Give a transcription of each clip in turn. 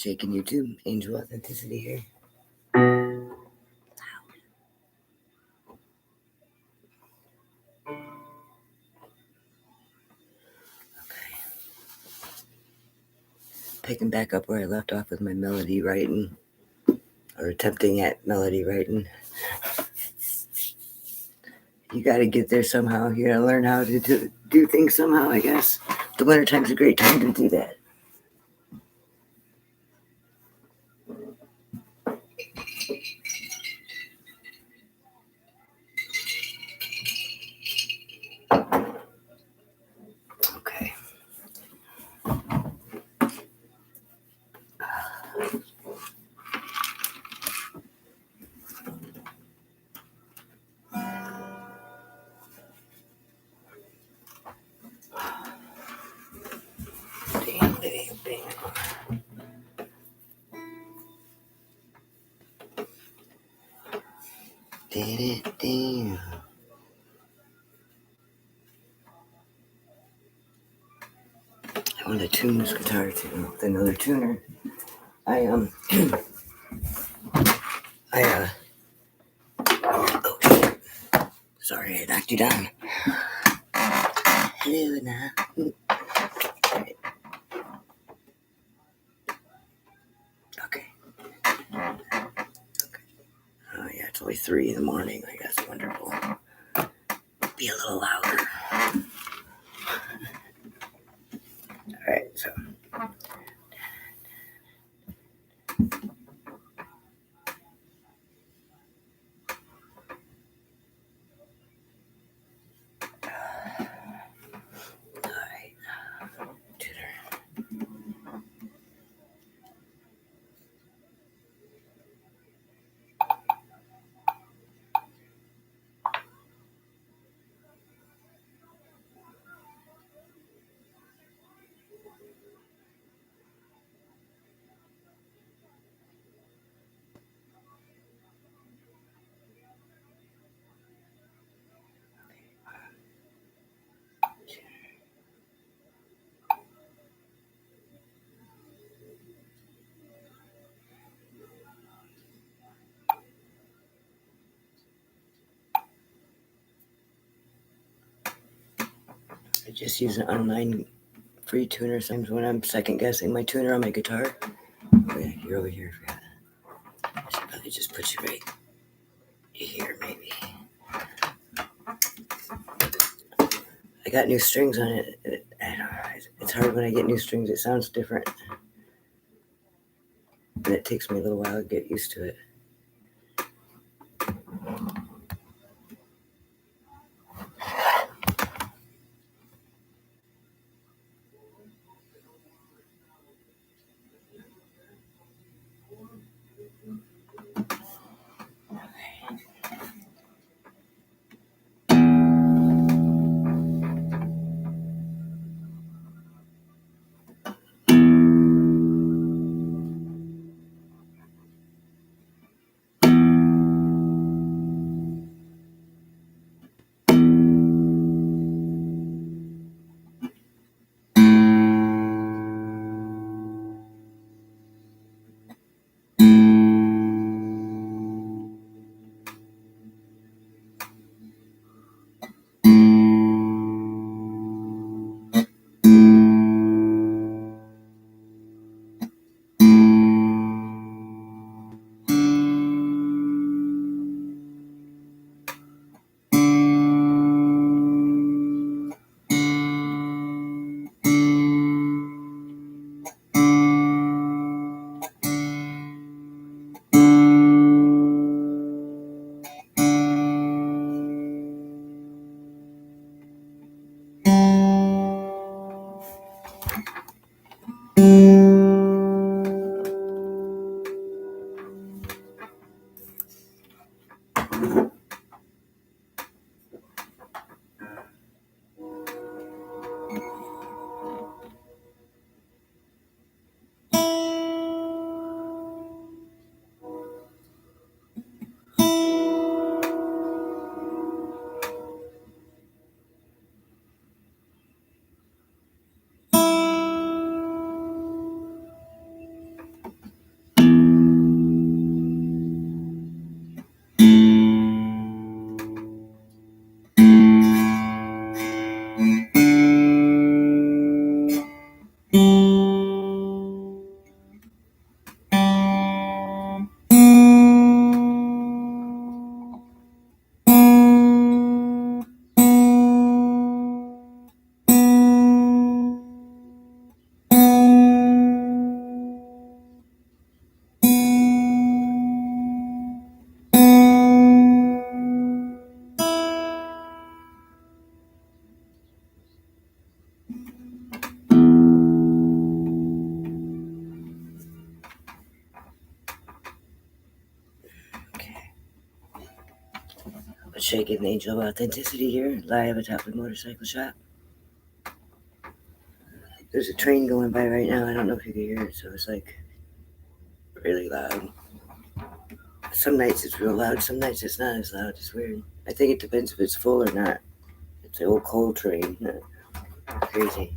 taking you to Angel of Authenticity here. Okay. Picking back up where I left off with my melody writing, or attempting at melody writing. You gotta get there somehow. You gotta learn how to do things somehow, I guess. The wintertime's a great time to do that. Okay. Damn. I want to tune this guitar too with another tuner. Oh shit. Sorry, I knocked you down. Hello now. Right. Okay. Oh yeah, it's only 3 in the morning. I guess wonderful. Be a little louder. Alright, so. Alright. Tuner. I just use an online free tuner sometimes when I'm second guessing my tuner on my guitar. Oh yeah, you're over here. I forgot. I should probably just put you right here, maybe. I got new strings on it. I don't know. It's hard when I get new strings. It sounds different. And it takes me a little while to get used to it. Shaking Angel of Authenticity here, live atop the motorcycle shop. There's a train going by right now. I don't know if you can hear it, so it's like really loud. Some nights it's real loud, some nights it's not as loud. It's weird. I think it depends if it's full or not. It's an old coal train. Crazy.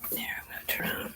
There, I'm gonna turn on.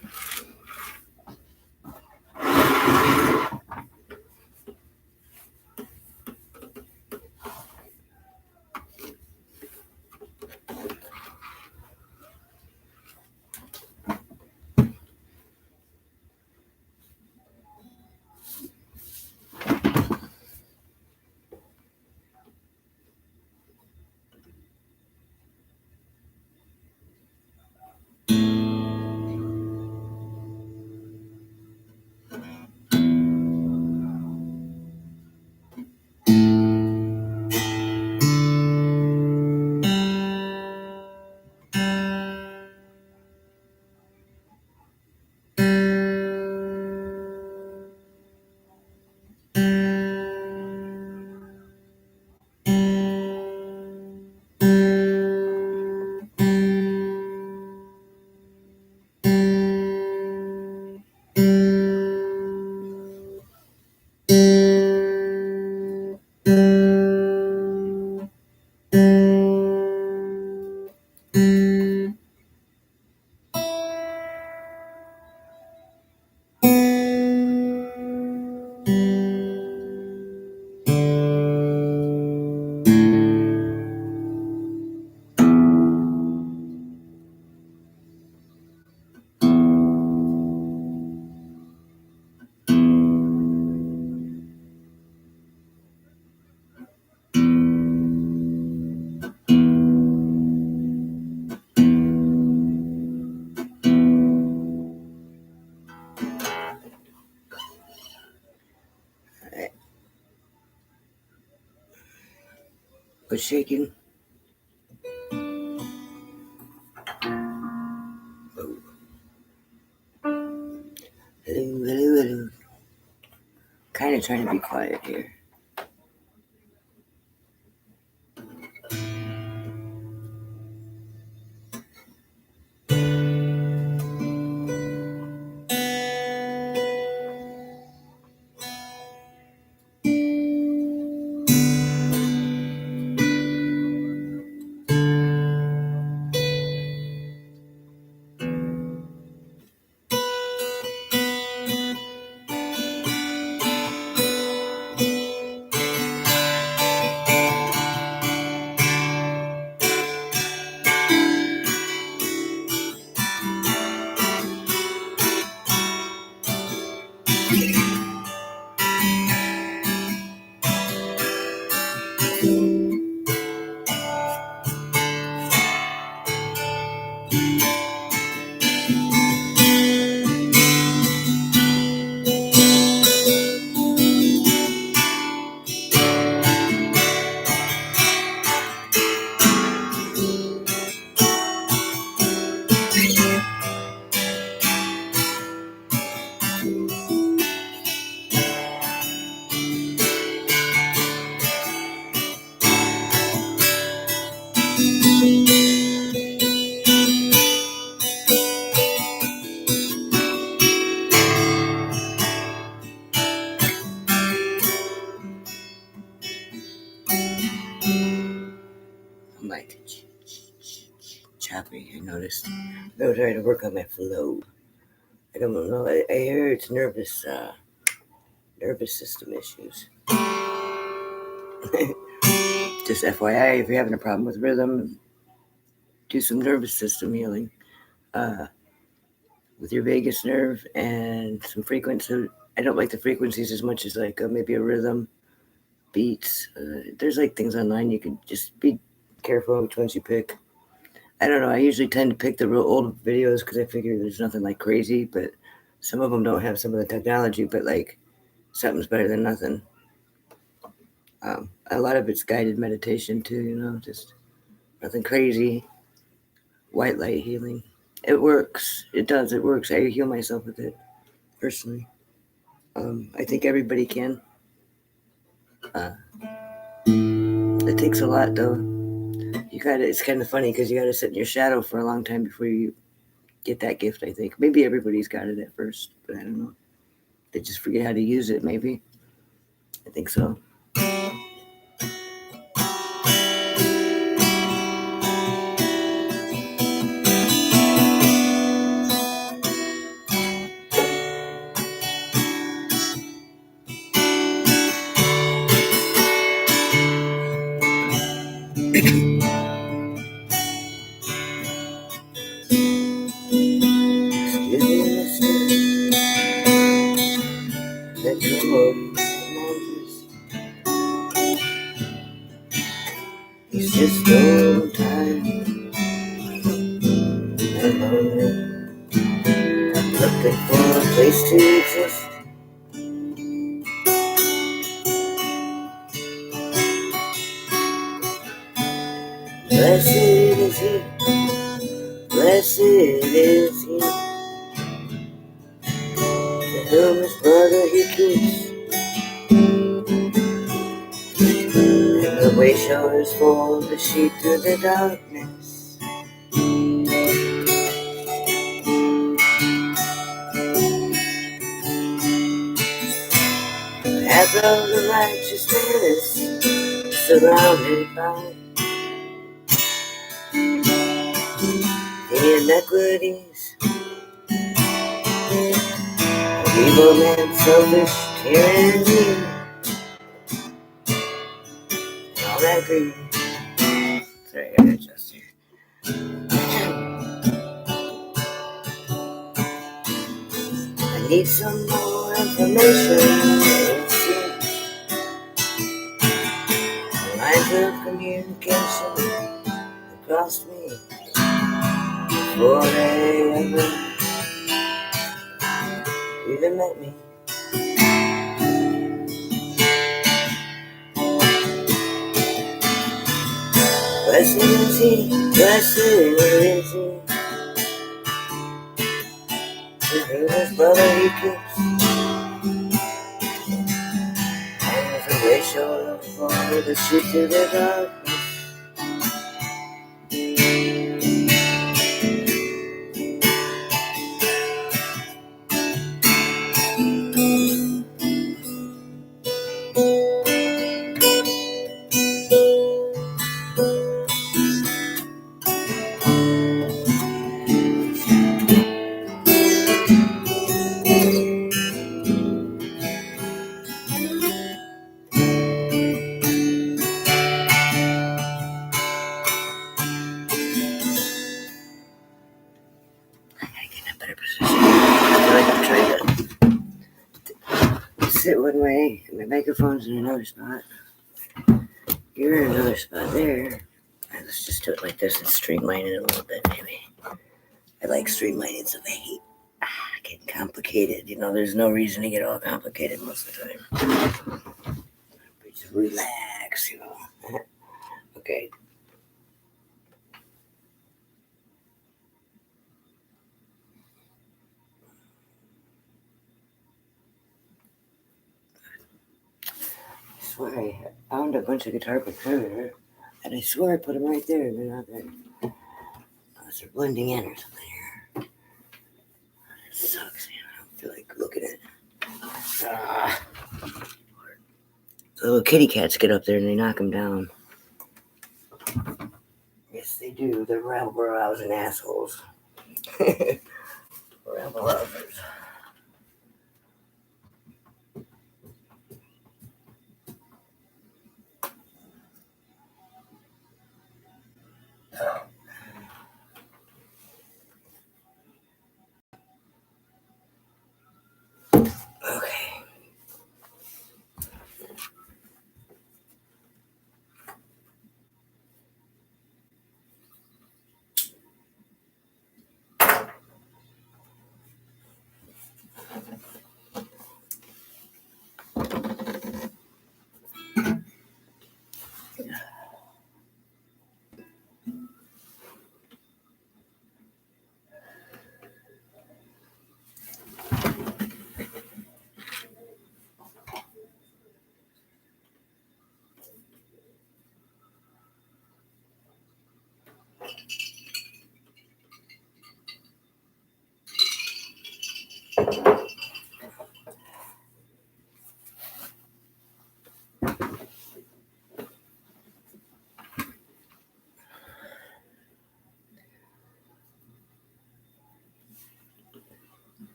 Alright. But shaking. Oh. Hello, hello, hello. Kind of trying to be quiet here. like choppy, I noticed. I'm trying to work on my flow. I don't know. I hear it's nervous system issues. Just FYI, if you're having a problem with rhythm, do some nervous system healing with your vagus nerve and some frequency. I don't like the frequencies as much as like maybe a rhythm, beats. There's like things online. You can just be careful which ones you pick. I don't know. I usually tend to pick the real old videos because I figure there's nothing like crazy, but some of them don't have some of the technology, but like something's better than nothing. A lot of it's guided meditation too, just nothing crazy. White light healing. It works. It does. It works. I heal myself with it personally. I think everybody can. It takes a lot though. It's kind of funny because you gotta sit in your shadow for a long time before you get that gift, I think. Maybe everybody's got it at first, but I don't know. They just forget how to use it, maybe. I think so. Excuse me, mister. Let go of Moses. It's just old time. Alone. Looking for a place to exist. Blessed is he. Blessed is he. To whom his brother he keeps. And the way showers for the sheep through the darkness. Path of the righteousness surrounded by the inequities of evil men, selfish tyranny, and all that greed. Sorry, I gotta adjust here. I need some more information. Lines of communication across me before they ever even met me. Blessed is he, blessed is he, to whom his brother he keeps. And there's a way short for the sheep to the darkness. Sit one way, and my microphone's in another spot. You're in another spot there. Right, let's just do it like this and streamline it a little bit, maybe. I like streamlining, so I hate getting complicated. There's no reason to get all complicated most of the time. Just relax, Okay. I swear I found a bunch of guitar picks earlier, and I swear I put them right there. They're not there. Unless they're blending in or something here. It sucks, man. I don't feel like looking at it. The little kitty cats get up there and they knock them down. They do. They're rabble-rousing assholes. Rabble-rousers. Okay.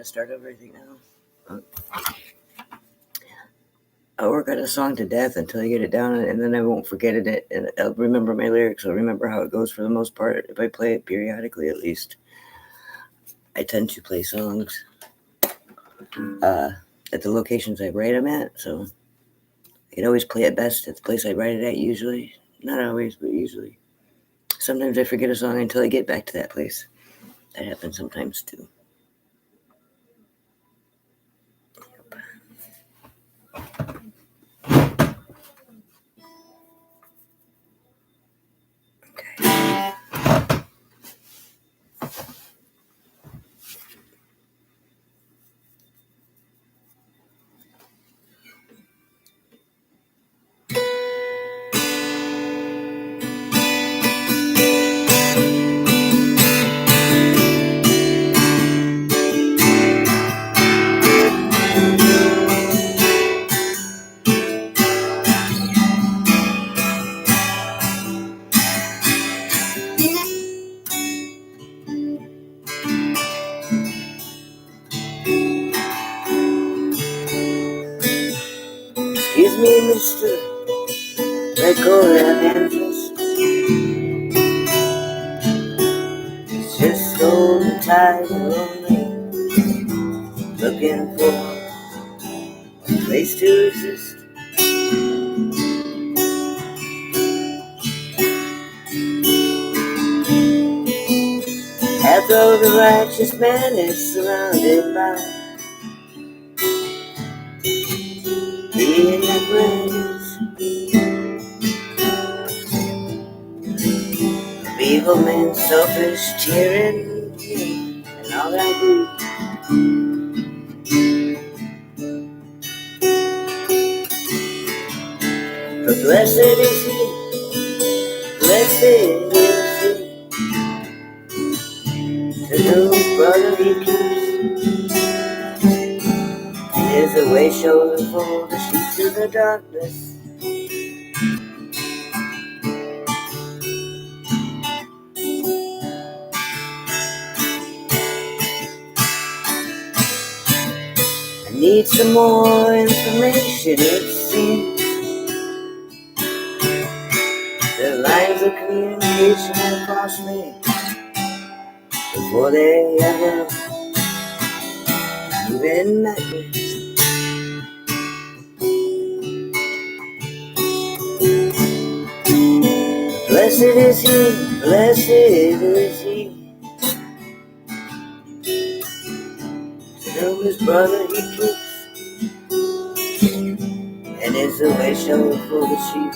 Start over everything now. I'll work on a song to death until I get it down, and then I won't forget it, and I'll remember my lyrics. I'll remember how it goes for the most part, if I play it periodically at least. I tend to play songs at the locations I write them at, so I can always play it best at the place I write it at, usually. Not always, but usually. Sometimes I forget a song until I get back to that place. That happens sometimes too. Excuse me, mister, let go of that handfist. It's just so tired and lonely, looking for a place to exist. Although the righteous man is surrounded by iniquities, evil men, selfish, tyranny, and all that greed. But blessed is he, blessed is he, to whose brother he keeps. And is a way chosen for the sheep of the darkness. I need some more information, it seems. The lines of communication have crossed me before they ever even met me. Blessed is he, blessed is he, to whom his brother he keeps, and is the way shown for the sheep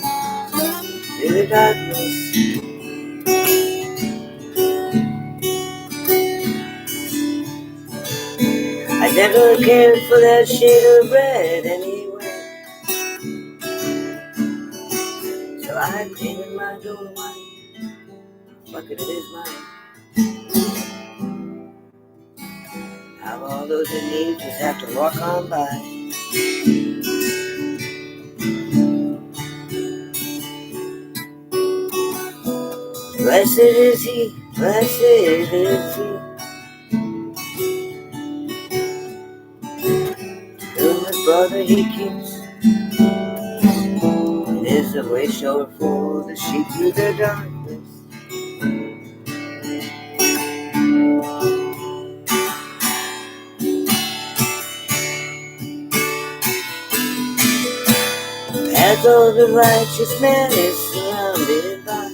through the darkness. I never cared for that shade of red anyway, so I painted my door white. Fuck it, it is mine. How all those in need just have to walk on by. Blessed is he, blessed is he, whom his brother he keeps, and is the way shower for the sheep through the darkness. As all the righteous man is surrounded by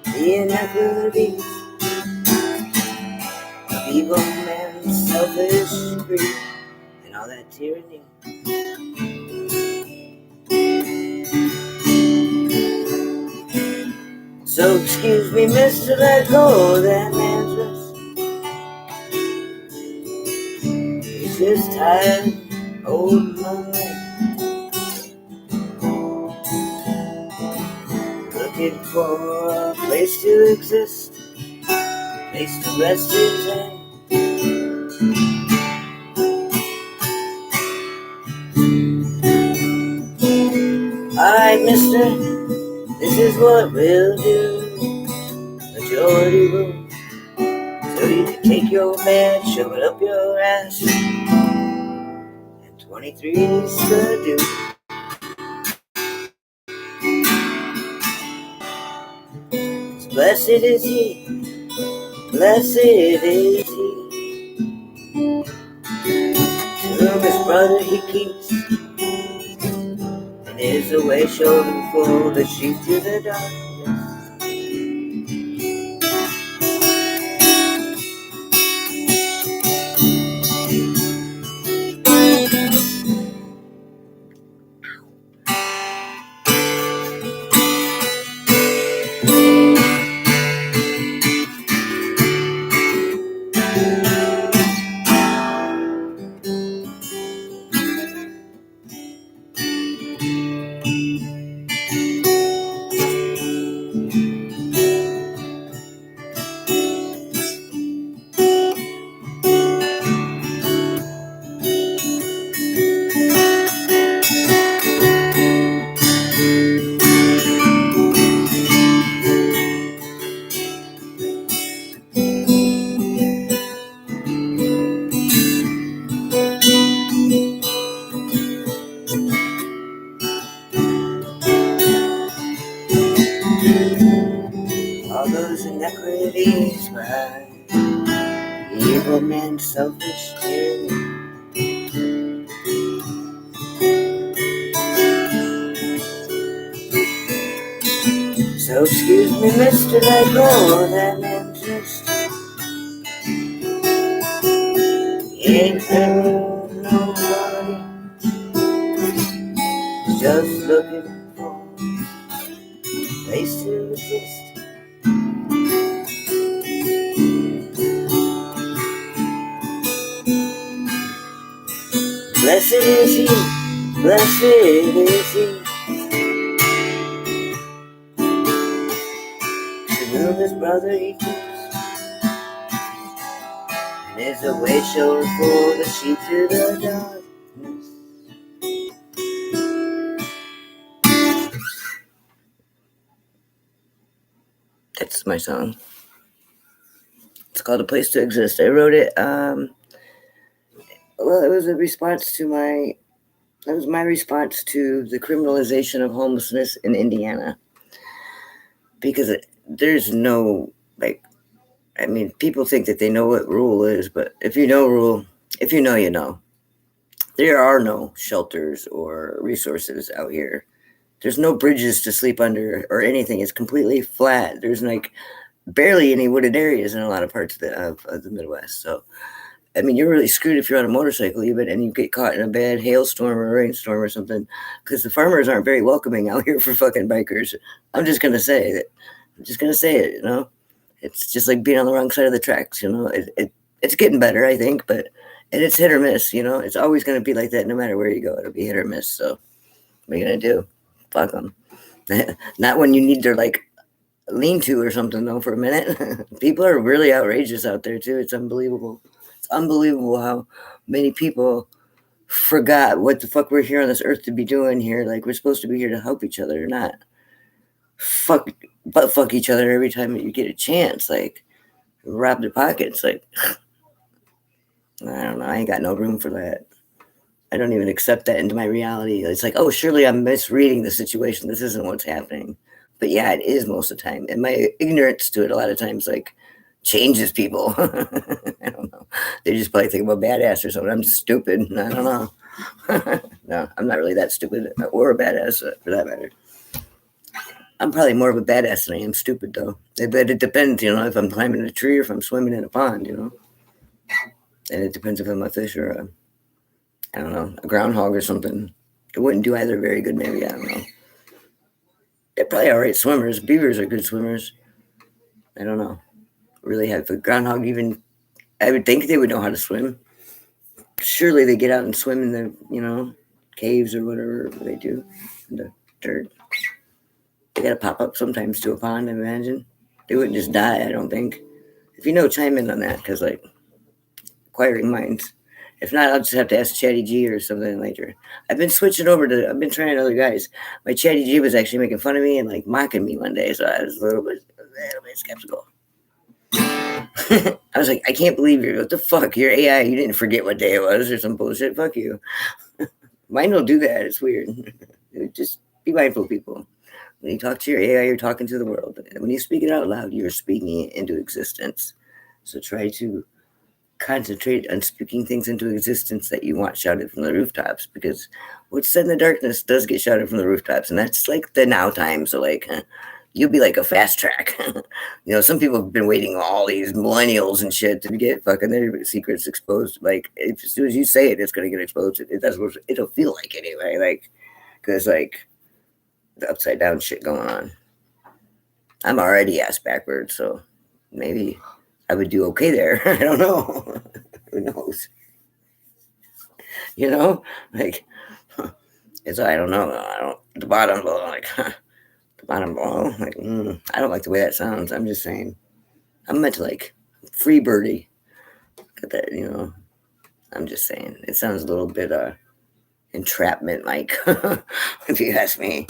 the inequities of evil man's selfish greed and all that tyranny. So excuse me, mister, let go of that man's wrist. He's just tired, old and lonely, looking for a place to exist, a place to rest his head. Alright, mister, this is what we'll do. Majority rule. So you can take your bed, shove it up your ass, and 23's the do. Blessed is he, blessed is he, to whom his brother he keeps, and is a way shown for the sheep through the darkness. All those inequities behind evil man's selfish tyranny. So excuse me, mister, let go of that man's wrist. He ain't hurting nobody, he's just looking for a place to exist. Blessed is he, blessed is he, to whom his brother he keeps, and is a way shown for the sheep through the darkness. That's my song. It's called A Place to Exist. I wrote it, well, it was a response to my response to the criminalization of homelessness in Indiana. Because there's no, people think that they know what rule is, but if you know rule, if you know, you know. There are no shelters or resources out here There's no bridges to sleep under or anything. It's completely flat. There's like barely any wooded areas in a lot of parts of the Midwest. So, I mean, you're really screwed if you're on a motorcycle even and you get caught in a bad hailstorm or rainstorm or something, because the farmers aren't very welcoming out here for fucking bikers. I'm just going to say that. I'm just going to say it, you know? It's just like being on the wrong side of the tracks, you know? It's getting better, I think, and it's hit or miss, you know? It's always going to be like that no matter where you go. It'll be hit or miss, so what are you going to do? Fuck them. Not when you need their, like, lean-to or something, though, for a minute. People are really outrageous out there, too. It's unbelievable. It's unbelievable how many people forgot what the fuck we're here on this earth to be doing here. Like, we're supposed to be here to help each other, not fuck each other every time you get a chance. Like, rob their pockets. Like, I don't know. I ain't got no room for that. I don't even accept that into my reality. It's like, oh, surely I'm misreading the situation. This isn't what's happening. But yeah, it is most of the time. And my ignorance to it a lot of times, like, changes people. I don't know. They just probably think I'm a badass or something. I'm just stupid. I don't know. No, I'm not really that stupid or a badass for that matter. I'm probably more of a badass than I am stupid, though. But it depends, you know, if I'm climbing a tree or if I'm swimming in a pond, you know. And it depends if I'm a fish or I don't know, a groundhog or something. It wouldn't do either very good, maybe. I don't know. They're probably all right swimmers. Beavers are good swimmers. I don't know. Really have a groundhog even. I would think they would know how to swim. Surely they get out and swim in the, you know, caves or whatever they do in the dirt. They got to pop up sometimes to a pond, I imagine. They wouldn't just die, I don't think. If you know, chime in on that, because, like, acquiring minds. If not, I'll just have to ask Chatty G or something later. I've been switching over I've been trying other guys. My Chatty G was actually making fun of me and, like, mocking me one day, so I was a little bit skeptical. I was like, I can't believe you. What the fuck? You're AI. You didn't forget what day it was or some bullshit. Fuck you. Mine will do that. It's weird. Just be mindful, people. When you talk to your AI, you're talking to the world. And when you speak it out loud, you're speaking it into existence. So try to concentrate on speaking things into existence that you want shouted from the rooftops, because what's said in the darkness does get shouted from the rooftops, and that's like the now time. So, like, you'll be like a fast track. You know, some people have been waiting all these millennials and shit to get fucking their secrets exposed. Like, as soon as you say it, it's going to get exposed. That's what it'll feel like anyway. Like, because, like, the upside down shit going on. I'm already ass backwards, so maybe I would do okay there. I don't know. Who knows? You know, like, it's, I don't know. The bottom below, like, the bottom below, like, I don't like the way that sounds. I'm just saying. I'm meant to, like, free birdie. Got that, you know. I'm just saying. It sounds a little bit entrapment like, if you ask me.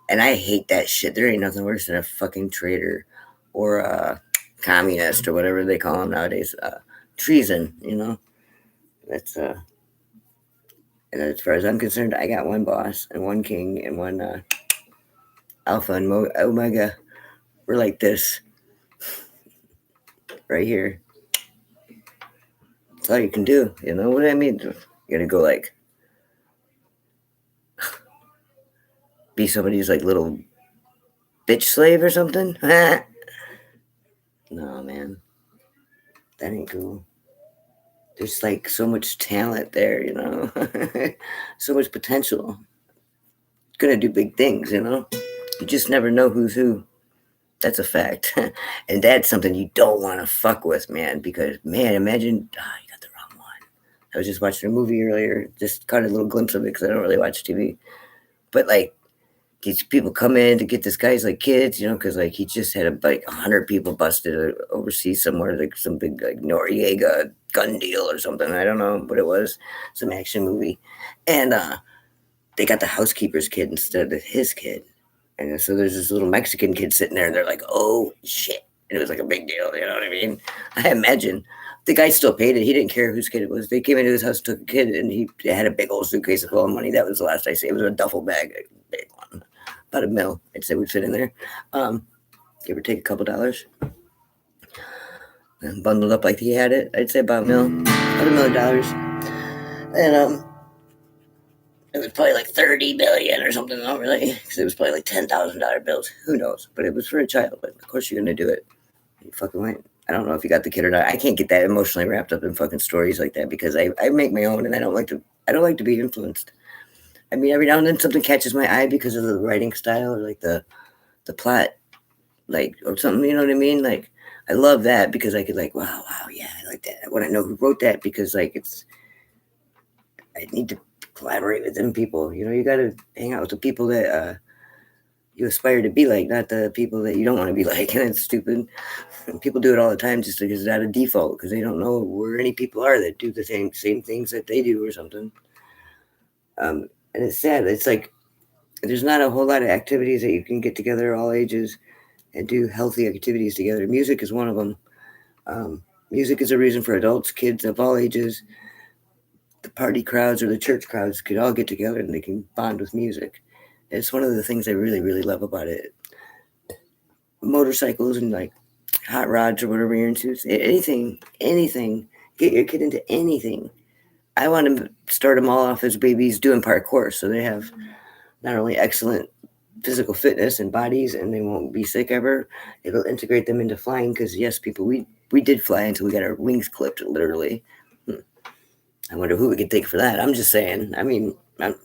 And I hate that shit. There ain't nothing worse than a fucking traitor or a communist or whatever they call them nowadays. Treason, you know. That's and as far as I'm concerned, I got one boss and one king and one alpha and omega. We're like this right here. That's all you can do. You know what I mean? You gotta go, like, be somebody's, like, little bitch slave or something. No, man. That ain't cool. There's, like, so much talent there, you know. So much potential. Gonna do big things, you know. You just never know who's who. That's a fact. And that's something you don't want to fuck with, man, because, man, imagine, you got the wrong one. I was just watching a movie earlier, just caught a little glimpse of it because I don't really watch TV. But, like, these people come in to get this guy's, like, kids, you know, because, like, he just had like 100 people busted overseas somewhere, like some big, like, Noriega gun deal or something. I don't know what it was, some action movie. And they got the housekeeper's kid instead of his kid. And so there's this little Mexican kid sitting there, and they're like, oh, shit. And it was like a big deal, you know what I mean? I imagine. The guy still paid it. He didn't care whose kid it was. They came into his house, took a kid, and he had a big old suitcase full of money. That was the last I see. It was a duffel bag, a big one. About $1 million, I'd say, would fit in there. Give or take a couple dollars. And bundled up like he had it. I'd say about $1 million. And It was probably like 30 billion or something. Not really, because it was probably like $10,000 bills. Who knows? But it was for a child. But of course, you're gonna do it. You fucking went. I don't know if you got the kid or not. I can't get that emotionally wrapped up in fucking stories like that because I make my own and I don't like to be influenced. I mean, every now and then something catches my eye because of the writing style or like the plot, like, or something. You know what I mean? Like, I love that because I could like, wow, yeah, I like that. I want to know who wrote that because like I need to collaborate with them people. You know, you got to hang out with the people that you aspire to be like, not the people that you don't want to be like. And it's stupid. People do it all the time just because it's out of default because they don't know where any people are that do the same things that they do or something. And it's sad. It's like there's not a whole lot of activities that you can get together all ages and do healthy activities together. Music is one of them. Music is a reason for adults, kids of all ages, the party crowds or the church crowds could all get together and they can bond with music. It's one of the things I really, really love about it. Motorcycles and like hot rods or whatever you're into, anything. Get your kid into anything. I want to start them all off as babies doing parkour so they have not only excellent physical fitness and bodies and they won't be sick ever. It'll integrate them into flying because yes, people, we did fly until we got our wings clipped, literally. I wonder who we could take for that. I'm just saying. I mean, I'm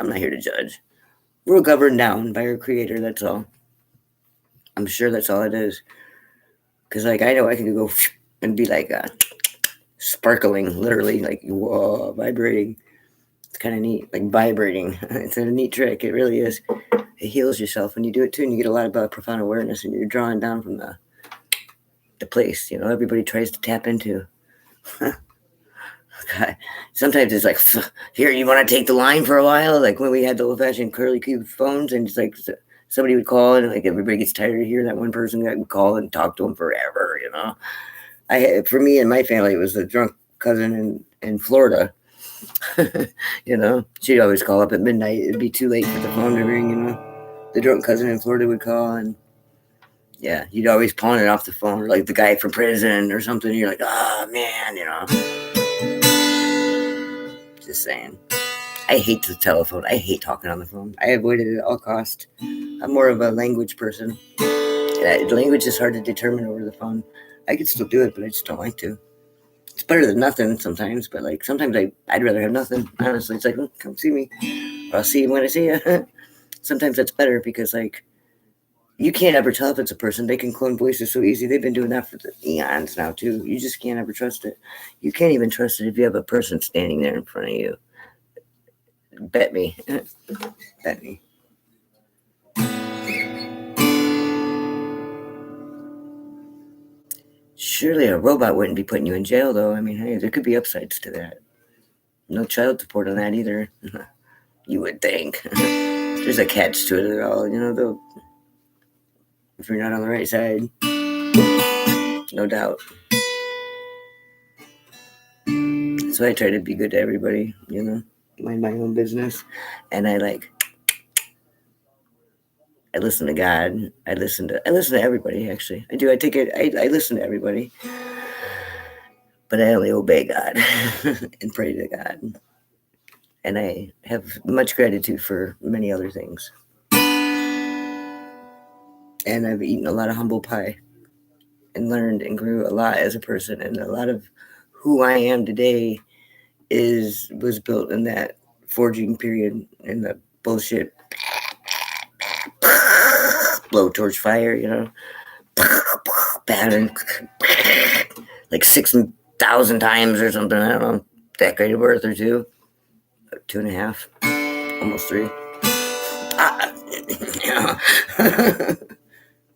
not here to judge. We're governed down by our creator, that's all. I'm sure that's all it is. Because like I know I can go and be like sparkling, literally, like whoa, vibrating. It's kind of neat, like vibrating. It's a neat trick. It really is. It heals yourself when you do it too, and you get a lot of profound awareness, and you're drawing down from the place. You know, everybody tries to tap into. God. Sometimes it's like, here, you want to take the line for a while? Like when we had the old-fashioned curly cube phones, and it's like somebody would call, and like everybody gets tired of hearing that one person that would call and talk to them forever. You know, for me and my family, it was the drunk cousin in Florida. You know, she'd always call up at midnight. It'd be too late for the phone to ring. You know, the drunk cousin in Florida would call, and yeah, you'd always pawn it off the phone, or like the guy from prison or something. You're like, oh man, you know. Just saying. I hate the telephone. I hate talking on the phone. I avoid it at all costs. I'm more of a language person. Language is hard to determine over the phone. I could still do it, but I just don't like to. It's better than nothing sometimes, but like sometimes I'd rather have nothing. Honestly, it's like, come see me. Or I'll see you when I see you. Sometimes that's better because like you can't ever tell if it's a person. They can clone voices so easy. They've been doing that for the eons now too. You just can't ever trust it. You can't even trust it if you have a person standing there in front of you. Bet me. Bet me. Surely a robot wouldn't be putting you in jail, though. I mean, hey, there could be upsides to that. No child support on that either. You would think. There's a catch to it at all, you know, though. If you're not on the right side. No doubt. So I try to be good to everybody, you know, mind my own business. And I listen to God. I listen to everybody, actually. I do. I listen to everybody. But I only obey God and pray to God. And I have much gratitude for many other things. And I've eaten a lot of humble pie and learned and grew a lot as a person. And a lot of who I am today was built in that forging period in the bullshit blowtorch fire, you know, battering like 6,000 times or something. I don't know, decade worth or two, 2.5, almost 3.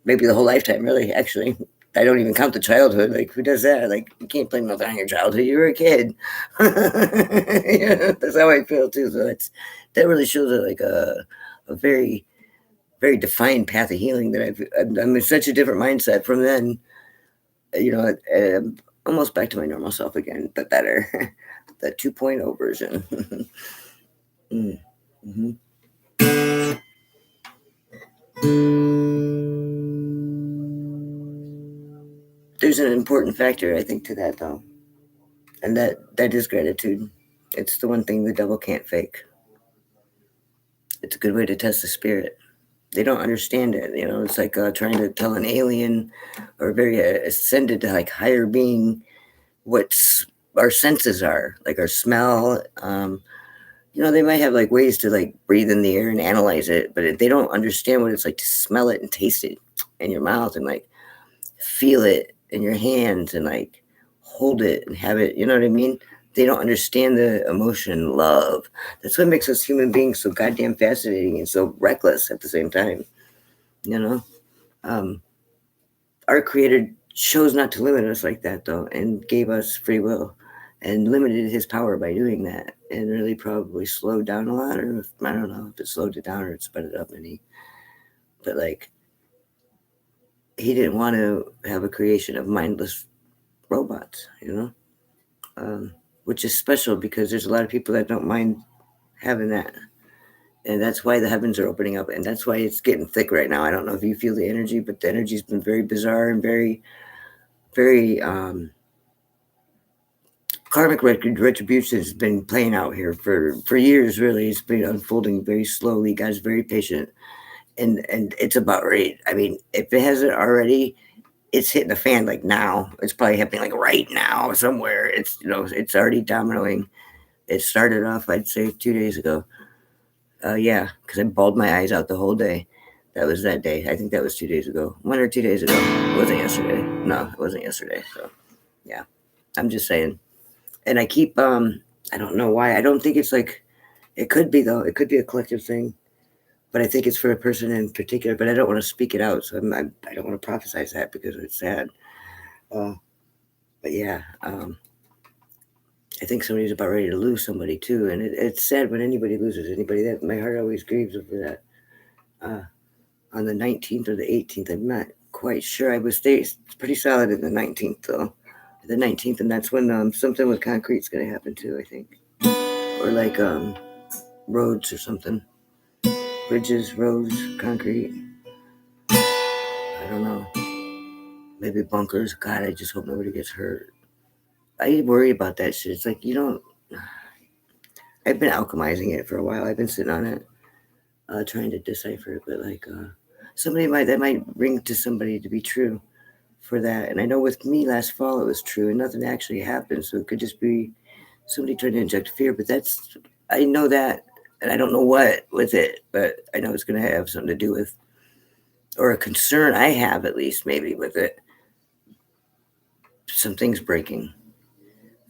Maybe the whole lifetime, really, actually. I don't even count the childhood. Like, who does that? Like, you can't blame nothing on your childhood. You were a kid. Yeah, that's how I feel, too. So that really shows like a very, very defined path of healing that I'm in such a different mindset from then. You know, almost back to my normal self again, but better. The 2.0 version. Mm-hmm. There's an important factor, I think, to that, though. And that is gratitude. It's the one thing the devil can't fake. It's a good way to test the spirit. They don't understand it. It's like trying to tell an alien or a very ascended to like higher being what our senses are, like our smell. They might have like ways to like breathe in the air and analyze it, but they don't understand what it's like to smell it and taste it in your mouth and like feel it in your hands and like hold it and have it. You know what I mean? They don't understand the emotion, love. That's what makes us human beings so goddamn fascinating and so reckless at the same time. Our creator chose not to limit us like that though, and gave us free will and limited his power by doing that, and really probably slowed down a lot, or I don't know if it slowed it down or it sped it up any. But like, he didn't want to have a creation of mindless robots, which is special because there's a lot of people that don't mind having that. And that's why the heavens are opening up, and that's why it's getting thick right now. I don't know if you feel the energy, but the energy's been very bizarre and very, very karmic retribution has been playing out here for years. Really, it's been unfolding very slowly. God's very patient, and it's about right. I mean, if it hasn't already, it's hitting the fan like now. It's probably happening like right now somewhere. It's it's already dominoing. It started off, I'd say, 2 days ago. Yeah, because I bawled my eyes out the whole day. That was that day. I think that was 2 days ago. 1 or 2 days ago. It wasn't yesterday. No, it wasn't yesterday. So, yeah, I'm just saying. And I keep, I don't know why. I don't think it's like, it could be though. It could be a collective thing. But I think it's for a person in particular. But I don't want to speak it out. So I don't want to prophesize that because it's sad. But yeah, I think somebody's about ready to lose somebody too, and it's sad when anybody loses anybody. That my heart always grieves over that. On the 19th or the 18th, I'm not quite sure. I was pretty solid in the 19th though. The 19th, and that's when something with concrete's gonna happen too, I think, or like roads or something, bridges, roads, concrete. I don't know. Maybe bunkers. God, I just hope nobody gets hurt. I worry about that shit. It's like I've been alchemizing it for a while. I've been sitting on it, trying to decipher it. But like, that might ring to somebody to be true for that. And I know with me last fall it was true, and nothing actually happened. So it could just be somebody trying to inject fear. But I know that, and I don't know what with it, but I know it's going to have something to do with, or a concern I have at least maybe with it. Some things breaking.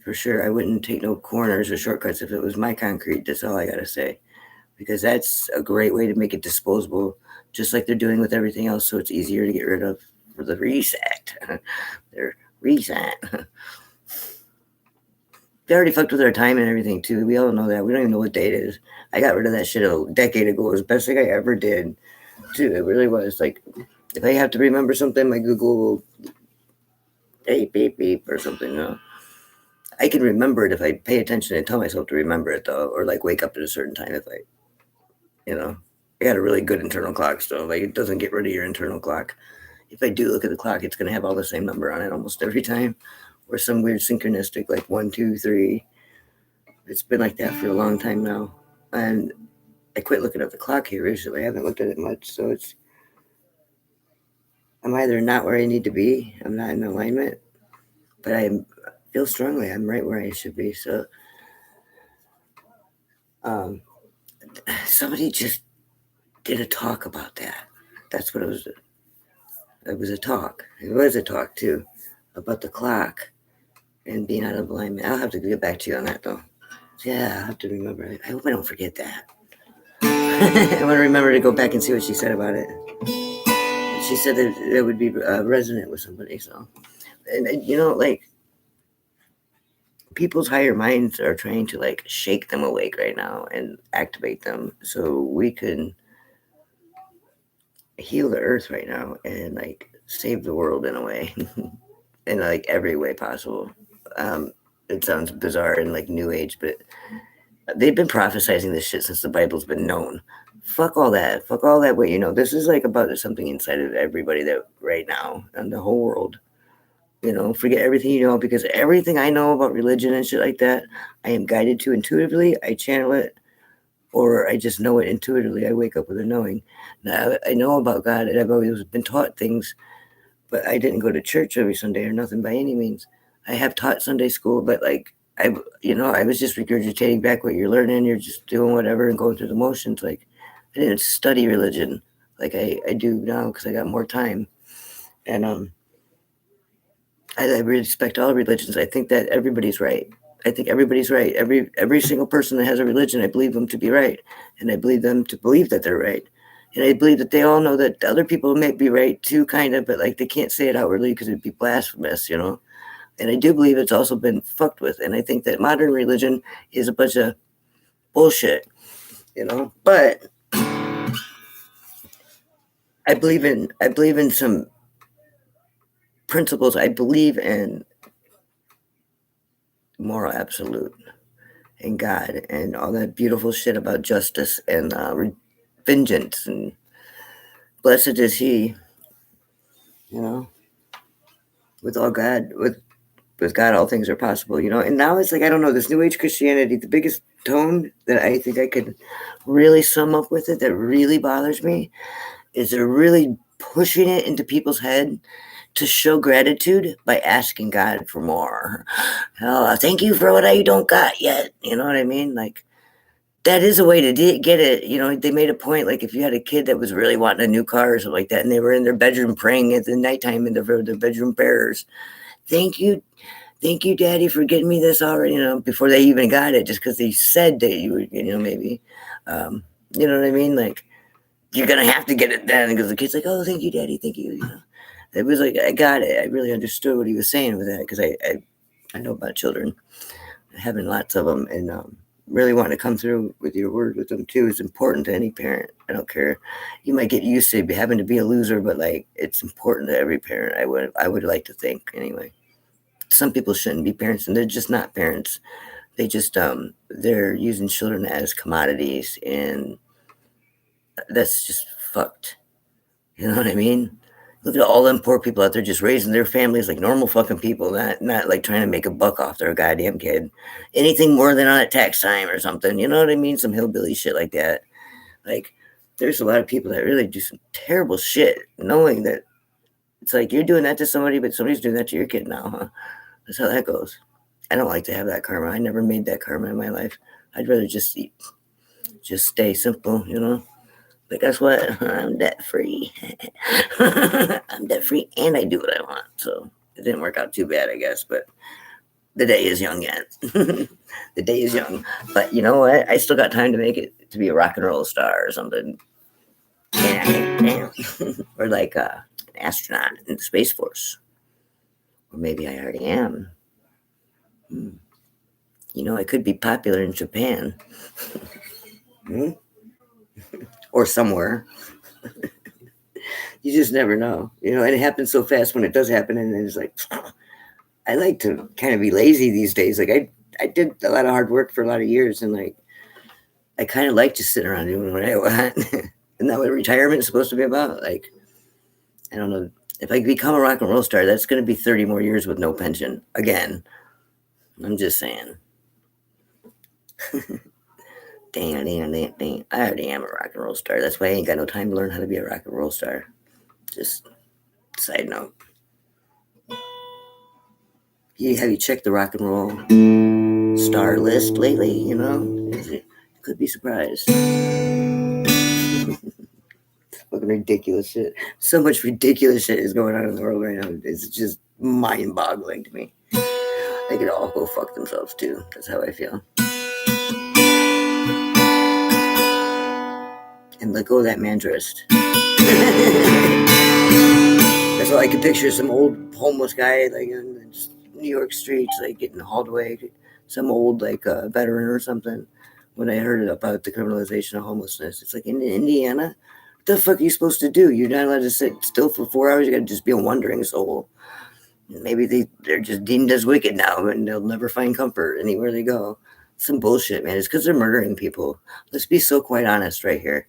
For sure, I wouldn't take no corners or shortcuts if it was my concrete. That's all I gotta say, because that's a great way to make it disposable, just like they're doing with everything else. So it's easier to get rid of for the reset. Their reset. They already fucked with our time and everything too. We all know that. We don't even know what date it is. I got rid of that shit a decade ago. It was the best thing I ever did. Too. It really was. Like, if I have to remember something, my Google will, hey, beep beep or something. I can remember it if I pay attention and tell myself to remember it though, or like wake up at a certain time. If I got a really good internal clock still. Like, it doesn't get rid of your internal clock. If I do look at the clock, it's going to have all the same number on it almost every time, or some weird synchronistic like 1, 2, 3. It's been like that for a long time now, and I quit looking at the clock here recently. I haven't looked at it much, so I'm either not where I need to be, I'm not in alignment, but I feel strongly I'm right where I should be. So somebody just did a talk about that. That's what it was. It was a talk. It was a talk too about the clock and being out of alignment. I'll have to get back to you on that though. Yeah, I'll have to remember it. I hope I don't forget that. I want to remember to go back and see what she said about it. She said that it would be resonant with somebody. So, and like, people's higher minds are trying to like shake them awake right now and activate them so we can heal the earth right now and like save the world in a way. In like every way possible. It sounds bizarre and like new age, but they've been prophesizing this shit since the Bible's been known. Fuck all that. Fuck all that. This is like about something inside of everybody that right now and the whole world. forget everything you know, because everything I know about religion and shit like that, I am guided to intuitively. I channel it, or I just know it intuitively. I wake up with a knowing. Now, I know about God, and I've always been taught things, but I didn't go to church every Sunday or nothing by any means. I have taught Sunday school, but I was just regurgitating back what you're learning. You're just doing whatever and going through the motions. Like, I didn't study religion like I do now because I got more time. And I respect all religions. I think that everybody's right. I think everybody's right. Every single person that has a religion, I believe them to be right, and I believe them to believe that they're right, and I believe that they all know that other people may be right too, kind of, but like they can't say it outwardly because it'd be blasphemous, And I do believe it's also been fucked with, and I think that modern religion is a bunch of bullshit, But I believe in some principles. I believe in moral absolute and God and all that beautiful shit about justice and vengeance, and blessed is he, with all God, with God, all things are possible, And now it's like, I don't know, this New Age Christianity, the biggest tone that I think I could really sum up with it that really bothers me is they're really pushing it into people's head to show gratitude by asking God for more. Oh, thank you for what I don't got yet. You know what I mean? Like, that is a way to get it. They made a point, like if you had a kid that was really wanting a new car or something like that, and they were in their bedroom praying at the nighttime in their bedroom prayers. Thank you, Daddy, for getting me this already, before they even got it, just because they said that you would, maybe. You know what I mean? Like, you're going to have to get it then, because the kid's like, oh, thank you, Daddy, thank you, It was like, I got it. I really understood what he was saying with that, because I know about children, having lots of them, and really wanting to come through with your word with them too is important to any parent. I don't care. You might get used to having to be a loser, but like, it's important to every parent. I would like to think anyway. Some people shouldn't be parents, and they're just not parents. They just they're using children as commodities, and that's just fucked. You know what I mean? Look at all them poor people out there just raising their families like normal fucking people, not like trying to make a buck off their goddamn kid. Anything more than on at tax time or something, you know what I mean? Some hillbilly shit like that. Like, there's a lot of people that really do some terrible shit, knowing that it's like you're doing that to somebody, but somebody's doing that to your kid now, huh? That's how that goes. I don't like to have that karma. I never made that karma in my life. I'd rather just stay simple, But guess what? I'm debt free. I'm debt free, and I do what I want. So it didn't work out too bad, I guess. But the day is young yet. The day is young. But you know what? I still got time to make it to be a rock and roll star or something. Yeah, or like an astronaut in the Space Force. Or maybe I already am. I could be popular in Japan. Or somewhere. You just never know, and it happens so fast when it does happen, and it's like, I like to kind of be lazy these days. Like, I did a lot of hard work for a lot of years, and like, I kind of like just sitting around doing what I want. Isn't that what retirement is supposed to be about? Like, I don't know. If I become a rock and roll star, that's going to be 30 more years with no pension. Again, I'm just saying. Dang. I already am a rock and roll star. That's why I ain't got no time to learn how to be a rock and roll star. Just side note. Have you checked the rock and roll star list lately? You could be surprised. Fucking ridiculous shit. So much ridiculous shit is going on in the world right now. It's just mind-boggling to me. They could all go fuck themselves too. That's how I feel. And let go of that mandraist. That's all I can picture. Some old homeless guy, like in New York streets, like getting hauled away. Some old, like, veteran or something. When I heard about the criminalization of homelessness, it's like, in Indiana, what the fuck are you supposed to do? You're not allowed to sit still for 4 hours. You got to just be a wandering soul. Maybe they're just deemed as wicked now, and they'll never find comfort anywhere they go. Some bullshit, man. It's because they're murdering people. Let's be so quite honest right here.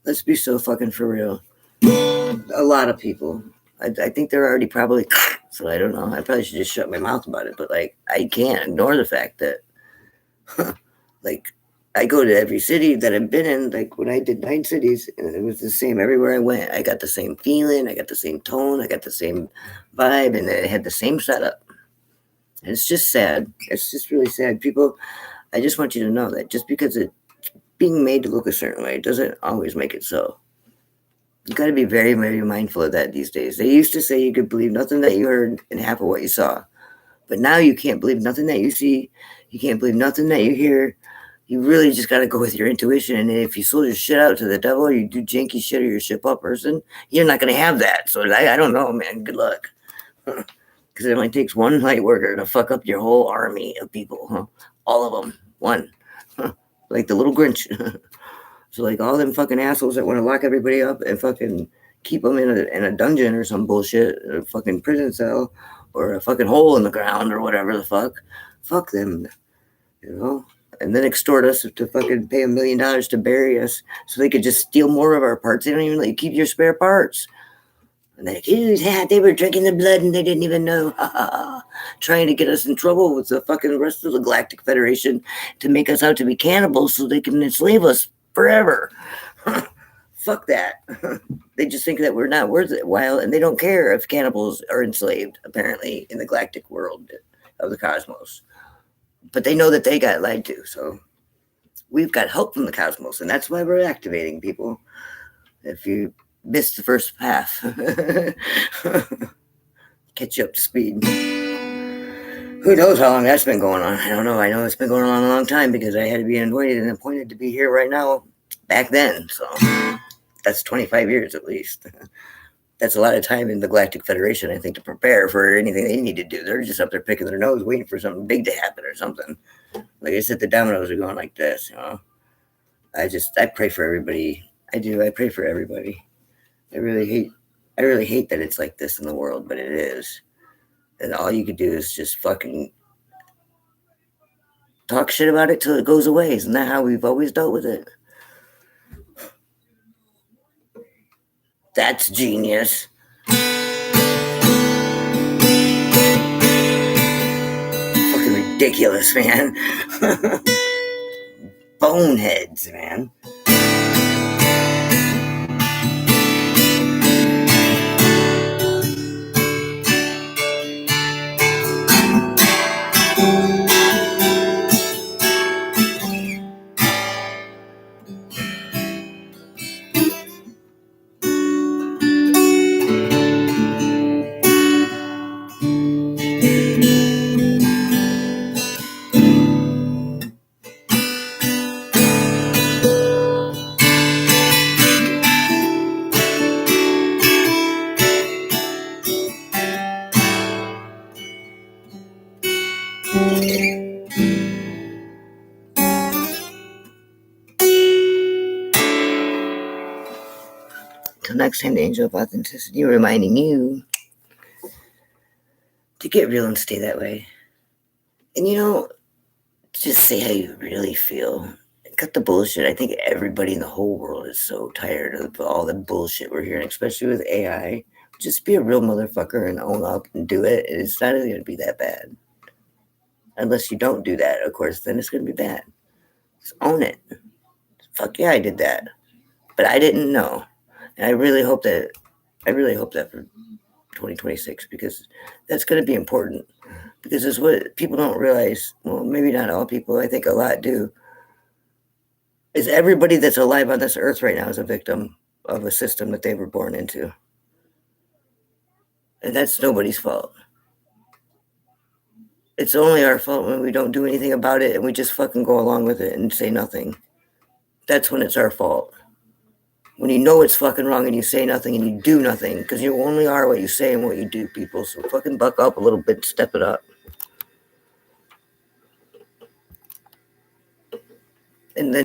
Let's be so fucking for real. A lot of people. I think they're already probably So I don't know. I probably should just shut my mouth about it. But like, I can't ignore the fact that, like, I go to every city that I've been in. Like when I did 9 cities, and it was the same everywhere I went. I got the same feeling. I got the same tone. I got the same vibe, and it had the same setup. And it's just sad. It's just really sad. People, I just want you to know that just because it's being made to look a certain way doesn't always make it so. You got to be very, very mindful of that these days. They used to say you could believe nothing that you heard and half of what you saw. But now you can't believe nothing that you see. You can't believe nothing that you hear. You really just got to go with your intuition. And if you sold your shit out to the devil or you do janky shit or you're a ship up person, you're not going to have that. So I don't know, man. Good luck. Because it only takes one light worker to fuck up your whole army of people. Huh? All of them. One. Huh? Like the little Grinch. So like all them fucking assholes that want to lock everybody up and fucking keep them in a dungeon or some bullshit, a fucking prison cell or a fucking hole in the ground or whatever the fuck. Fuck them, you know? And then extort us to fucking pay $1 million to bury us so they could just steal more of our parts. They don't even let you keep your spare parts. And they're like, they were drinking the blood and they didn't even know. Trying to get us in trouble with the fucking rest of the Galactic Federation to make us out to be cannibals so they can enslave us forever. Fuck that. They just think that we're not worth it while, and they don't care if cannibals are enslaved, apparently, in the galactic world of the cosmos. But they know that they got lied to, so we've got help from the cosmos, and that's why we're activating people. If you missed the first half, catch you up to speed. Who knows how long that's been going on? I don't know. I know it's been going on a long time because I had to be anointed and appointed to be here right now back then. So that's 25 years at least. That's a lot of time in the Galactic Federation, I think, to prepare for anything they need to do. They're just up there picking their nose, waiting for something big to happen or something. Like I said, the dominoes are going like this, you know. I pray for everybody. I do. I pray for everybody. I really hate that it's like this in the world, but it is. And all you could do is just fucking talk shit about it till it goes away. Isn't that how we've always dealt with it? That's genius. Fucking ridiculous, man. Boneheads, man. Till next time, the Angel of Authenticity, reminding you to get real and stay that way. And you know, just say how you really feel. Cut the bullshit. I think everybody in the whole world is so tired of all the bullshit we're hearing, especially with AI. Just be a real motherfucker and own up and do it. And it's not going to be that bad. Unless you don't do that, of course, then it's going to be bad. Just own it. Fuck yeah, I did that. But I didn't know. And I really hope that for 2026, because that's going to be important. Because it's what people don't realize. Well, maybe not all people. I think a lot do. Is everybody that's alive on this earth right now is a victim of a system that they were born into. And that's nobody's fault. It's only our fault when we don't do anything about it and we just fucking go along with it and say nothing. That's when it's our fault. When you know it's fucking wrong and you say nothing and you do nothing, because you only are what you say and what you do, people. So fucking buck up a little bit, step it up. And then